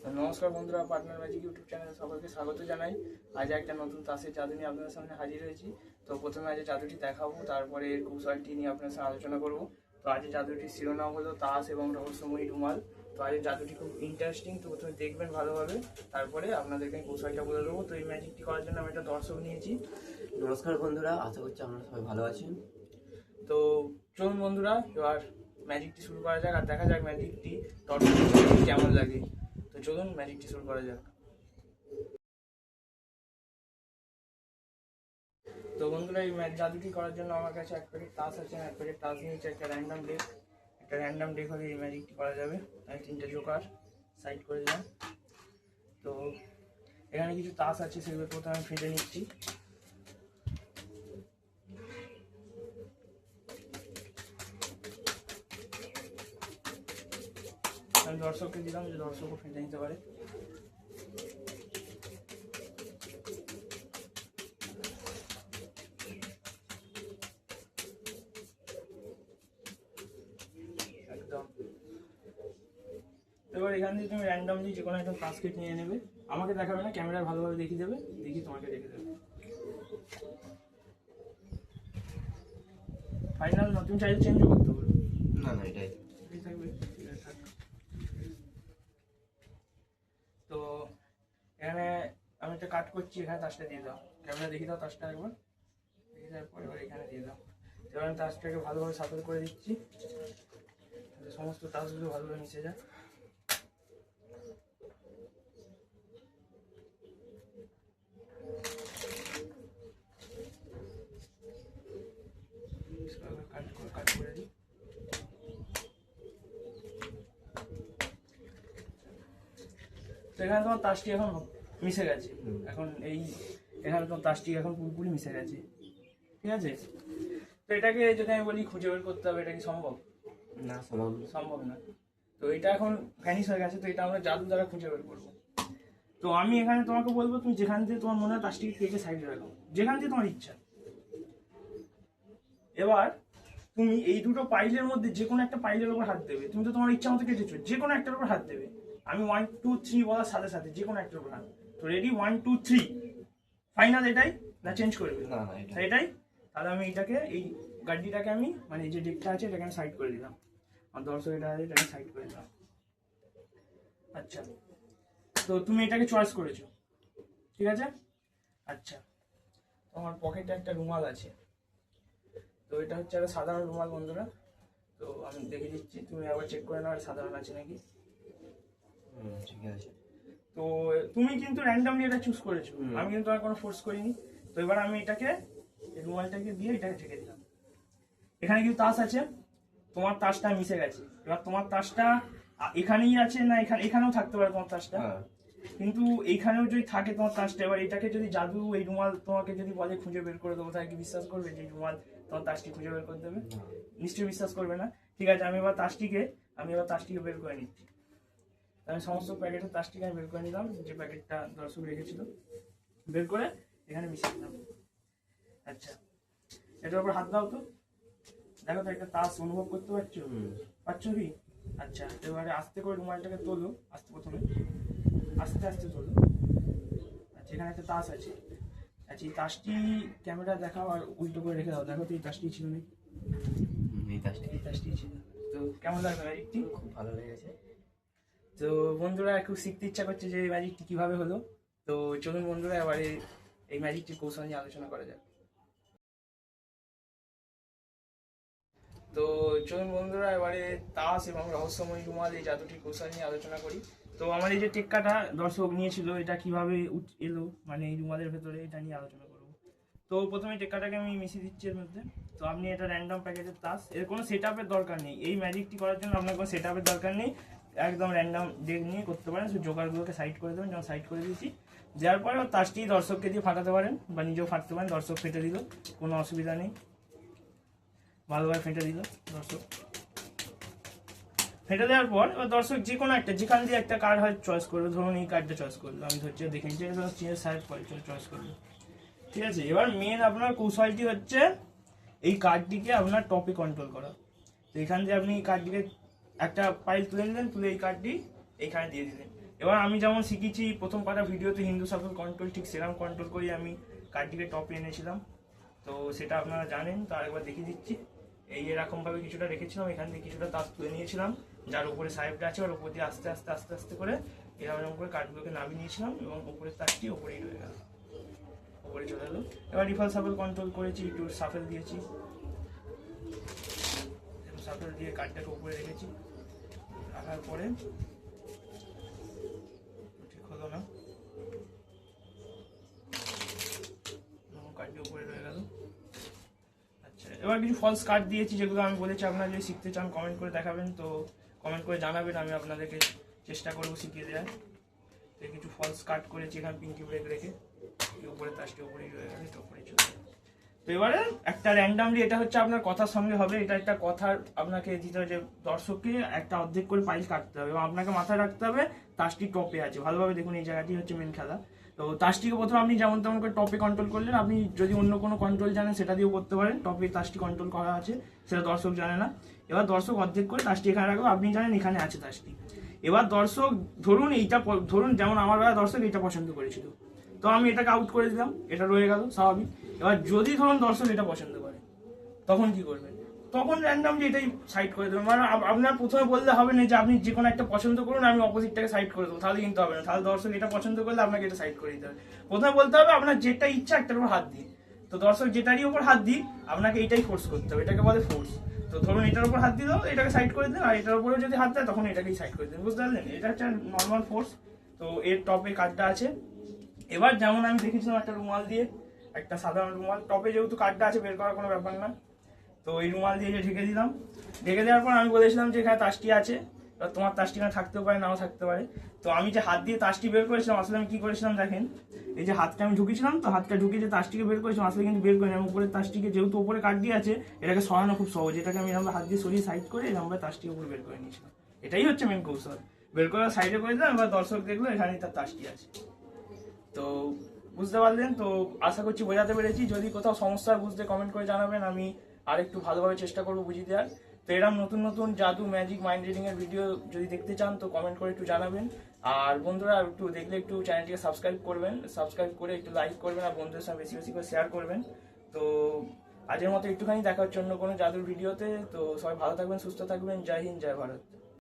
নমস্কার বন্ধুরা, partner magic YouTube চ্যানেলে সকলকে স্বাগত জানাই। আজ একটা নতুন তাসের জাদু নিয়ে আপনাদের সামনে হাজির হয়েছি। তো প্রথমে আজ জাদুটি দেখাবো, তারপরে এর কৌশলটি নিয়ে আপনার সাথে আলোচনা করব। তো আজ জাদুটির শিরোনাম হলো তাস এবং রহস্যময়ী রুমাল। তো আজ জাদুটি খুব ইন্টারেস্টিং, তো প্রথমে দেখবেন ভালোভাবে, তারপরে আপনাদেরকে আমি কৌশলটা বলে দেবো। তো এই ম্যাজিকটি করার জন্য আমি একটা দর্শক নিয়েছি। নমস্কার বন্ধুরা, আশা করছি আপনারা সবাই ভালো আছেন। তো চলুন বন্ধুরা, এবার ম্যাজিকটি শুরু করা যাক আর দেখা যাক ম্যাজিকটি দর্শকদের কেমন লাগে। তো চলুন ম্যাজিকটি শুরু করা যাক। তো বন্ধুরা, এই জাদুটি করার জন্য আমার কাছে এক প্যাকেট তাস আছে, এক প্যাকেট তাস নিয়েছে, একটা র্যান্ডাম ডেক হলে এই ম্যাজিকটি করা যাবে। আমি 3টে জোকার সাইড করে দিলাম। তো এখানে কিছু তাস আছে, সেগুলো প্রথমে আমি ফেটে নিচ্ছি। আমি দর্শককে দিলাম যে দর্শকও ফেটে নিতে পারে। একদম। এবার এখান থেকে তুমি র্যান্ডামলি যে কোনো একটা বাস্কেট নিয়ে নেবে, আমাকে দেখাবে না, ক্যামেরায় ভালোভাবে দেখিয়ে দেবে, দেখি তোমাকে দেখে দেবে। ফাইনাল না, তুমি চাইলে চেঞ্জও করতে পারো। না না, এটাই থাকবে। তো এখানে আমি একটা কাট করছি, এখানে তাসটা দিয়ে দাও, ক্যামেরা দেখিয়ে দাও তাসটা একবার, দেখে দেওয়ার পর এবার এখানে দিয়ে দাও। এবার আমি তাসটাকে ভালোভাবে সাফল করে দিচ্ছি, সমস্ত তাসগুলো ভালোভাবে মিশে যায়। কাট করে দিই। তো এখানে তোমার তাসটি এখন মিশে গেছে। এখন এখানে তোমার তাসটি এখন পুরোপুরি মিশে গেছে, ঠিক আছে? তো এটাকে যদি আমি বলি খুঁজে বের করতে হবে, এটা কি সম্ভব? না, সম্ভব না। তো এটা এখন ভ্যানিশ হয়ে গেছে, তো এটা আমরা জাদু দ্বারা খুঁজে বের করবো। তো আমি এখানে তোমাকে বলবো, তুমি যেখান দিয়ে তোমার মনে হয় তাসটিকে কেটে সাইডে রাখো, যেখান দিয়ে তোমার ইচ্ছা। এবার তুমি এই দুটো পাইলের মধ্যে যে কোনো একটা পাইলের উপর হাত দেবে। তুমি তো তোমার ইচ্ছা মতো কেটেছো, যে কোনো একটার উপর হাত দেবে। আমি 1 2 3 বলার সাথে সাথে যে কোনো একটার উপর হাত। তো রেডি, 1 2 3, ফাইনাল এটাই না চেঞ্জ করবে? না না, এটাই। তাহলে আমি এটাকে, এই গাড়িটাকে আমি, মানে এই যে ডেকটা আছে এটাকে আমি সাইড করে দিলাম, আমার দর্শক এটা আছে এটাকে সাইড করে দিলাম। আচ্ছা, তো তুমি এটাকে চয়েস করেছো, ঠিক আছে? আচ্ছা, তোমার পকেটে একটা রুমাল আছে। তো এটা হচ্ছে একটা সাধারণ রুমাল বন্ধুরা। তো আমি দেখে দিচ্ছি, তুমি আবার চেক করে নাও সাধারণ আছে নাকি। ঠিক আছে। তো তুমি কিন্তু র্যান্ডামলি এটা চুজ করেছো, আমি কিন্তু আর কোনো ফোর্স করিনি। তো এবার আমি এটাকে, রুমালটাকে দিয়ে এটাকে ঢেকে দিলাম। এখানে কিন্তু তাস আছে, তোমার তাসটা মিশে গেছে। এবার তোমার তাসটা এখানেই আছে না এখানেও থাকতে পারে তোমার তাসটা, কিন্তু এইখানেও যদি থাকে তোমার তাসটা, এবার এটাকে যদি জাদু এই রুমাল তোমাকে যদি বলে খুঁজে বের করে দেবো, তাহলে কি বিশ্বাস করবে যে রুমাল তোমার তাসটি খুঁজে বের করে দেবে? নিশ্চয়ই বিশ্বাস করবে না। ঠিক আছে, আমি এবার তাসটিকে বের করে নিচ্ছি। আমি সমস্ত প্যাকেটের তাসটিকে আমি বের করে নিলাম, যে প্যাকেটটা দর্শক রেখেছিল, বের করে এখানে মিশিয়ে দিলাম। আচ্ছা, এটার উপর হাত দাও তো, দেখো তো একটা তাস অনুভব করতে পারছো কি? আচ্ছা, এবারে আস্তে করে রুমালটাকে তোলো, প্রথমে আস্তে আস্তে তোলো। আচ্ছা, এখানে একটা তাস আছে। আচ্ছা, এই তাসটি ক্যামেরা দেখাও আর উল্টো করে রেখে দাও, দেখো তো এই তাসটি ছিল নাকি? এই তাসটি ছিল। তো কেমন লাগলো ম্যাজিকটি? খুব ভালো লেগেছে। তো বন্ধুরা, খুব শিখতে ইচ্ছা করছে যে এই ম্যাজিকটি কিভাবে হলো। তো চলুন বন্ধুরা, এবারে এই ম্যাজিকটির কৌশল নিয়ে আলোচনা করা যাক। তো চলুন বন্ধুরা, এবারে তাস এবং রহস্যময়ী রুমাল এই জাদুটির কৌশল নিয়ে আলোচনা করি। তো আমার এই যে টেক্কাটা দর্শক নিয়েছিল, এটা কিভাবে এলো মানে এই রুমালের ভেতরে, এটা নিয়ে আলোচনা করবো। তো প্রথমে টেক্কাটাকে আমি মিশিয়ে দিচ্ছি এর মধ্যে। তো আপনি এটা র্যান্ডম প্যাকেটের তাস, এর কোনো সেট আপের দরকার নেই। এই ম্যাজিকটি করার জন্য আপনার কোনো সেট আপের দরকার নেই, একদম র্যান্ডম ডেক নিয়ে করতে পারেন। সে জোগাড়গুলোকে সাইড করে দেবেন, যেমন সাইড করে দিয়েছি। দেওয়ার পরে তাসটি দর্শককে দিয়ে ফাটাতে পারেন বা নিজেও ফাটতে পারেন, দর্শক ফেটে দিল, কোনো অসুবিধা নেই। ভালোভাবে ফেটে দিল দর্শক। ফেটে দেওয়ার পর এবার দর্শক যে কোনো একটা, যেখান দিয়ে একটা কার্ড হয় চয়েস করবে। ধরুন এই কার্ডটা চয়েস করলো, আমি ধরছি দেখে নিচ্ছি, সাইড চয়েস করলো, ঠিক আছে? এবার মেন আপনার কৌশলটি হচ্ছে এই কার্ডটিকে আপনার টপে কন্ট্রোল করা। তো এখান দিয়ে আপনি এই কার্ডটিকে একটা পাইল তুলে নিলেন, তুলে এই কার্ডটি এইখানে দিয়ে দিলেন। এবার আমি যেমন শিখেছি প্রথম কটা ভিডিওতে হিন্দু সাফল কন্ট্রোল, ঠিক সেরকম কন্ট্রোল করি আমি কার্ডটিকে টপে এনেছিলাম। তো সেটা আপনারা জানেন, তো আরেকবার দেখিয়ে দিচ্ছি। এই এরকম ভাবে কিছুটা রেখেছিলাম, এখান থেকে কিছুটা তাস তুলে নিয়েছিলাম, যার উপরে সাহেবটা আছে ওর উপর দিয়ে আস্তে আস্তে আস্তে আস্তে করে এরকম করে কার্ডগুলোকে নামিয়ে নিয়েছিলাম এবং উপরের তাসটি উপরেই রয়ে গেল, উপরে চলে এলো। এবার রিফাল সাফল কন্ট্রোল করেছি, একটু সাফেল দিয়েছি, সাফেল দিয়ে কার্ডটাকে উপরে রেখেছি। রাখার পরে ঠিক হলো না, কার্ডটি উপরে রয়ে গেল। আচ্ছা, এবার কিছু ফলস কার্ড দিয়েছি যেগুলো আমি বলেছি আপনারা যদি শিখতে চান কমেন্ট করে দেখাবেন, তো কমেন্ট করে জানাবেন, আমি আপনাদেরকে চেষ্টা করবো শিখিয়ে দেওয়ার। তো কিছু ফলস কার্ড করেছি এখানে পিঙ্কি ব্রেক রেখে, উপরে তাসটি উপরেই রয়ে গেল, এটা উপরেই চলে গেল। তো এবারে একটা র্যান্ডামলি, এটা হচ্ছে আপনার কথার সঙ্গে হবে, এটা একটা কথার আপনাকে দিতে হবে যে দর্শককে একটা অর্ধেক করে পাইল কাটতে হবে এবং আপনাকে মাথায় রাখতে হবে তাসটি টপে আছে। ভালোভাবে দেখুন, এই জায়গাটি হচ্ছে মেন খেলা। তো তাসটিকে প্রথমে আপনি যেমন তেমন করে টপে কন্ট্রোল করলেন, আপনি যদি অন্য কোনো কন্ট্রোল জানেন সেটা দিয়েও করতে পারেন। টপে তাসটি কন্ট্রোল করা আছে, সেটা দর্শক জানে না। এবার দর্শক অর্ধেক করে তাসটি এখানে রাখবে, আপনি জানেন এখানে আছে তাসটি। এবার দর্শক ধরুন ধরুন যেমন আমার বেলা দর্শক এইটা পছন্দ করেছিল, তো আমি এটাকে আউট করে দিলাম, এটা রয়ে গেল স্বাভাবিক। এবার যদি ধরুন দর্শক এটা পছন্দ করে, তখন কি করবেন? তখন র্যান্ডামলি এটাই সাইড করে দেবেন। মানে আপনার প্রথমে বললে হবে না যে আপনি যে কোনো একটা পছন্দ করুন, আমি অপোজিটটাকে সাইড করে দেবো, তাহলে কিন্তু হবে না। তাহলে দর্শক এটা পছন্দ করলে আপনাকে এটা সাইড করে দিতে হবে। প্রথমে বলতে হবে আপনার যেটা ইচ্ছা একটার উপর হাত দিই, তো দর্শক যেটারই উপর হাত দিই আপনাকে এইটাই ফোর্স করতে হবে, এটাকে বলে ফোর্স। তো ধরুন এটার উপর হাত দিল, এটাকে সাইড করে দেন, আর এটার উপরে যদি হাত দেয় তখন এটাকেই সাইড করে দেন, বুঝতে পারলেন? এটা হচ্ছে নর্মাল ফোর্স। তো এর টপে কার্ডটা আছে। এবার যেমন আমি দেখেছিলাম একটা রুমাল দিয়ে, একটা সাধারণ রুমাল, টপে যেহেতু কার্ডটা আছে বের করার কোনো ব্যাপার না, তো এই রুমাল দিয়ে ঢেকে দিলাম। ঢেকে দেওয়ার পর আমি বলেছিলাম যে এখানে তাসটি আছে, এবার তোমার তাসটি এখানে থাকতেও পারে নাও থাকতে পারে। তো আমি যে হাত দিয়ে তাসটি বের করেছিলাম, আসলে আমি কি করেছিলাম দেখেন, এই যে হাতটা আমি ঢুকেছিলাম, তো হাতটা ঢুকে যে তাসটিকে বের করেছিলাম, আসলে কিন্তু বের করিনি আমি। উপরে তাসটিকে যেহেতু উপরে কার্ডটি আছে, এটাকে সরানো খুব সহজ, এটাকে আমি এরকম হাত দিয়ে সরিয়ে সাইড করে এরকম তাসটি উপরে বের করে নিয়েছিলাম। এটাই হচ্ছে মেন কৌশল, বের করে সাইডে করে দিলাম। এবার দর্শক দেখলো এখানেই তার তাসটি আছে। তো বুঝতে পারলেন? তো আশা করছি বোঝাতে পেরেছি। যদি কোথাও সমস্যা বুঝতে কমেন্ট করে জানাবেন, আমি আর একটু ভালোভাবে চেষ্টা করবো বুঝিয়ে দেওয়ার। তো এরকম নতুন নতুন জাদু, ম্যাজিক, মাইন্ড রিডিং এর ভিডিও যদি দেখতে চান তো কমেন্ট করে একটু জানাবেন। আর বন্ধুরা একটু দেখলে একটু চ্যানেলটিকে সাবস্ক্রাইব করবেন, সাবস্ক্রাইব করে একটু লাইক করবেন আর বন্ধুদের সাথে বেশি বেশি করে শেয়ার করবেন। তো আজকের মতো একটুখানি দেখা হচ্ছে অন্য কোনো জাদুর ভিডিওতে। তো সবাই ভালো থাকবেন, সুস্থ থাকবেন। জয় হিন্দ, জয় ভারত।